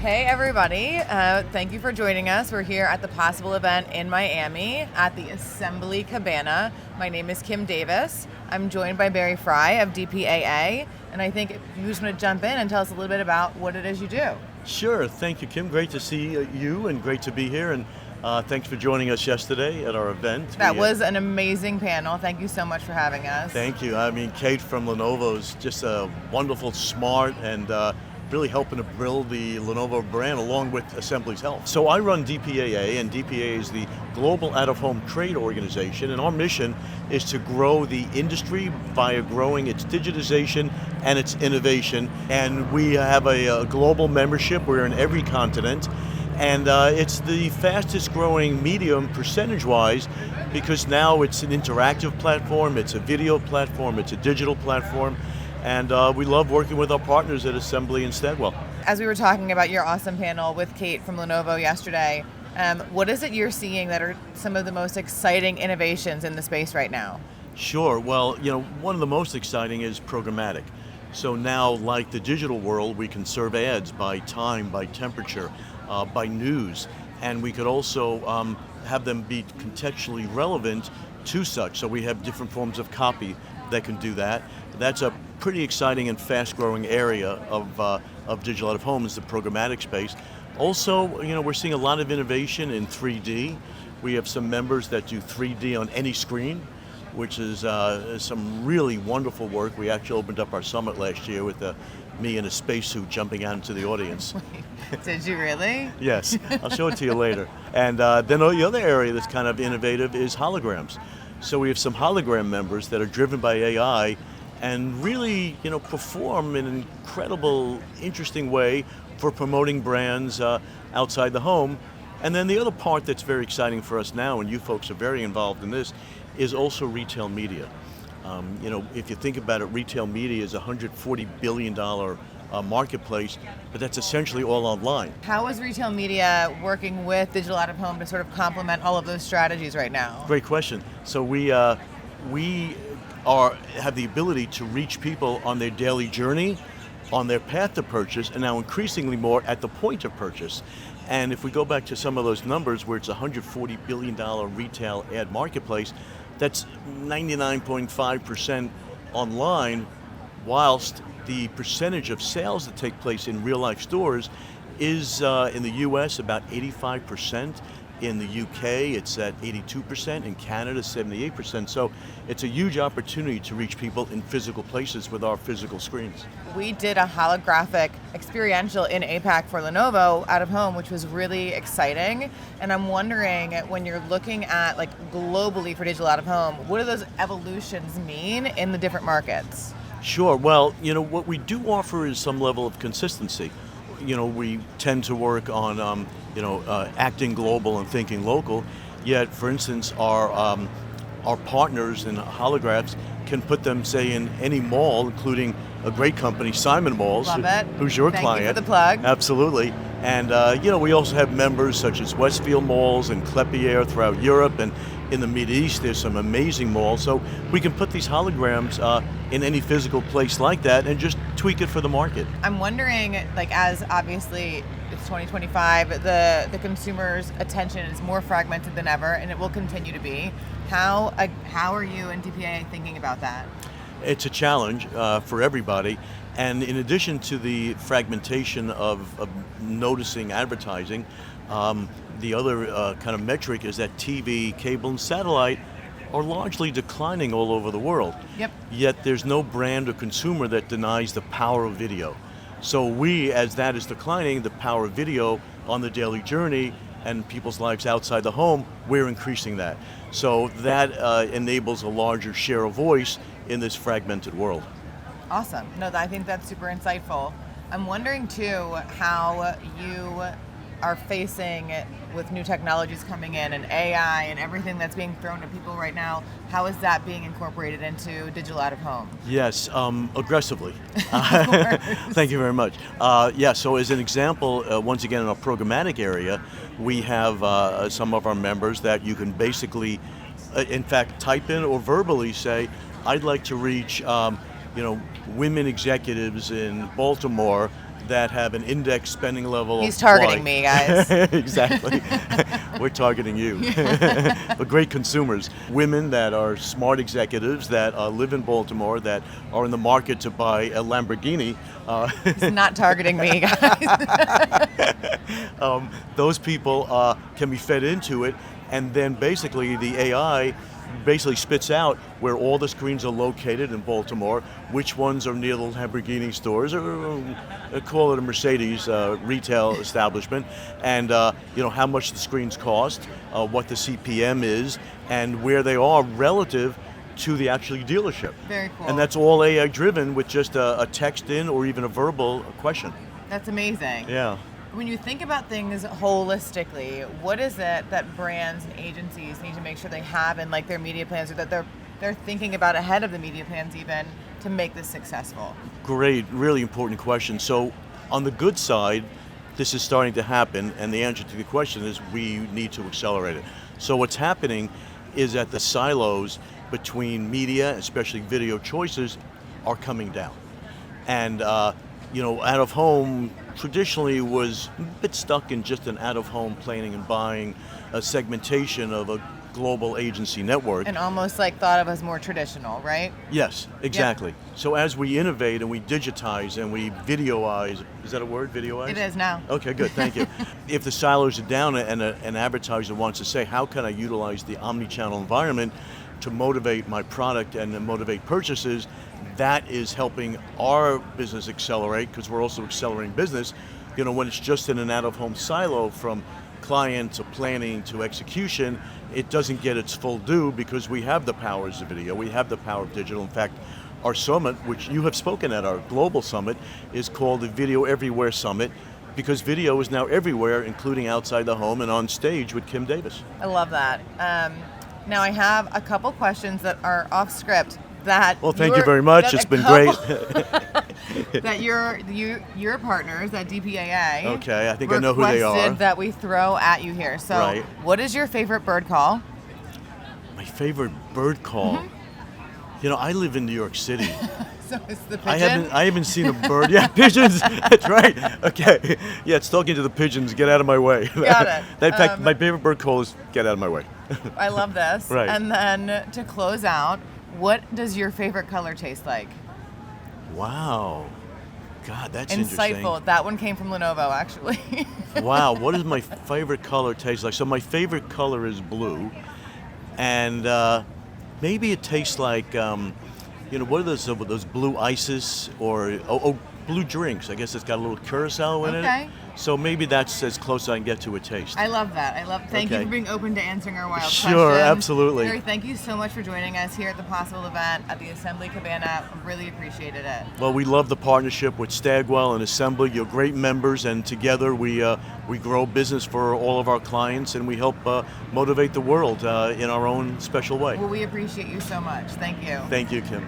Hey everybody, thank you for joining us. We're here at the Possible event in Miami at the Assembly Cabana. My name is Kim Davis. I'm joined by Barry Frey of DPAA, and I think you just want to jump in and tell us a little bit about what it is you do. Sure, thank you, Kim. Great to see you and great to be here, and thanks for joining us yesterday at our event. That was an amazing panel. Thank you so much for having us. Thank you. I mean, Kate from Lenovo is just a wonderful, smart, and really helping to build the Lenovo brand along with Assembly's help. So I run DPAA, and DPAA is the Global Out-of-Home Trade Organization, and our mission is to grow the industry via growing its digitization and its innovation. And we have a global membership. We're in every continent, and it's the fastest growing medium percentage-wise because now it's an interactive platform, it's a video platform, it's a digital platform. And we love working with our partners at Assembly and Stedwell. As we were talking about your awesome panel with Kate from Lenovo yesterday, what is it you're seeing that are some of the most exciting innovations in the space right now? Sure. Well, one of the most exciting is programmatic. So now, like the digital world, we can serve ads by time, by temperature, by news, and we could also have them be contextually relevant to such. So we have different forms of copy that can do that. That's a pretty exciting and fast-growing area of digital out-of-home is the programmatic space. Also, we're seeing a lot of innovation in 3D. We have some members that do 3D on any screen, which is some really wonderful work. We actually opened up our summit last year with me in a spacesuit jumping out into the audience. Did you really? Yes, I'll show it to you later. And then the other area that's kind of innovative is holograms. So we have some hologram members that are driven by AI and really, perform in an incredible, interesting way for promoting brands outside the home. And then the other part that's very exciting for us now, and you folks are very involved in this, is also retail media. If you think about it, retail media is a $140 billion marketplace, but that's essentially all online. How is retail media working with digital out-of-home to sort of complement all of those strategies right now? Great question. So we have the ability to reach people on their daily journey, on their path to purchase, and now increasingly more at the point of purchase. And if we go back to some of those numbers where it's a $140 billion retail ad marketplace, that's 99.5% online, whilst the percentage of sales that take place in real life stores is in the US about 85%. In the UK, it's at 82%. In Canada, 78%. So it's a huge opportunity to reach people in physical places with our physical screens. We did a holographic experiential in APAC for Lenovo out of home, which was really exciting. And I'm wondering, when you're looking at globally for digital out of home, what do those evolutions mean in the different markets? Sure. Well, what we do offer is some level of consistency. We tend to work on, acting global and thinking local. Yet, for instance, our partners in holographs can put them, say, in any mall, including a great company, Simon Malls, who's your client. Thank you for the plug. Absolutely. And, we also have members such as Westfield Malls and Klépierre throughout Europe, and in the Mideast, there's some amazing malls. So we can put these holograms in any physical place like that and just tweak it for the market. I'm wondering, as obviously it's 2025, the consumer's attention is more fragmented than ever, and it will continue to be. How are you and DPAA thinking about that? It's a challenge for everybody. And in addition to the fragmentation of noticing advertising, the other kind of metric is that TV, cable, and satellite are largely declining all over the world. Yep. Yet there's no brand or consumer that denies the power of video. So we, as that is declining, the power of video on the daily journey and people's lives outside the home, we're increasing that. So that enables a larger share of voice in this fragmented world. Awesome. No, I think that's super insightful. I'm wondering too how you are facing with new technologies coming in and AI and everything that's being thrown at people right now. How is that being incorporated into digital out of home? Yes, aggressively. Thank you very much. So as an example, once again in our programmatic area, we have some of our members that you can basically, in fact, type in or verbally say, I'd like to reach women executives in Baltimore that have an index spending level. He's targeting me, guys. Exactly. We're targeting you. But great consumers. Women that are smart executives that live in Baltimore, that are in the market to buy a Lamborghini. He's not targeting me, guys. Those people can be fed into it, and then basically the AI basically spits out where all the screens are located in Baltimore, which ones are near the Lamborghini stores, or call it a Mercedes retail establishment, and how much the screens cost, what the CPM is, and where they are relative to the actual dealership. Very cool. And that's all AI driven with just a text in or even a verbal question. That's amazing. Yeah. When you think about things holistically, what is it that brands and agencies need to make sure they have in like their media plans, or that they're thinking about ahead of the media plans even, to make this successful? Great, really important question. So on the good side, this is starting to happen, and the answer to the question is we need to accelerate it. So what's happening is that the silos between media, especially video choices, are coming down. And out of home traditionally was a bit stuck in just an out-of-home planning and buying, a segmentation of a global agency network. And almost like thought of as more traditional, right? Yes, exactly. Yep. So as we innovate and we digitize and we videoize, is that a word, videoize? It is now. Okay, good, thank you. If the silos are down and an advertiser wants to say, how can I utilize the omni-channel environment to motivate my product and to motivate purchases, that is helping our business accelerate, because we're also accelerating business. When it's just in an out-of-home silo from client to planning to execution, it doesn't get its full due, because we have the powers of video, we have the power of digital. In fact, our summit, which you have spoken at, our global summit, is called the Video Everywhere Summit, because video is now everywhere, including outside the home and on stage with Kim Davis. I love that. Now I have a couple questions that are off script. Well, thank you very much. It's been great. That your partners at DPAA. Okay, I think I know who they are. Requested that we throw at you here. So, right. What is your favorite bird call? My favorite bird call. Mm-hmm. I live in New York City. So it's the pigeon? I haven't seen a bird. Yeah, pigeons. That's right. Okay. Yeah, it's talking to the pigeons. Get out of my way. Got it. In fact, my favorite bird call is get out of my way. I love this. Right. And then to close out, what does your favorite color taste like? Wow. God, that's insightful. Interesting. That one came from Lenovo, actually. Wow. What does my favorite color taste like? So my favorite color is blue. And maybe it tastes like, what are those blue ices or blue drinks? I guess it's got a little curacao in it. So maybe that's as close as I can get to a taste. I love that. Thank you for being open to answering our wild questions. Sure, absolutely. Barry, thank you so much for joining us here at the Possible event at the Assembly Cabana. Really appreciated it. Well, we love the partnership with Stagwell and Assembly. You're great members, and together we grow business for all of our clients, and we help motivate the world in our own special way. Well, we appreciate you so much. Thank you. Thank you, Kim.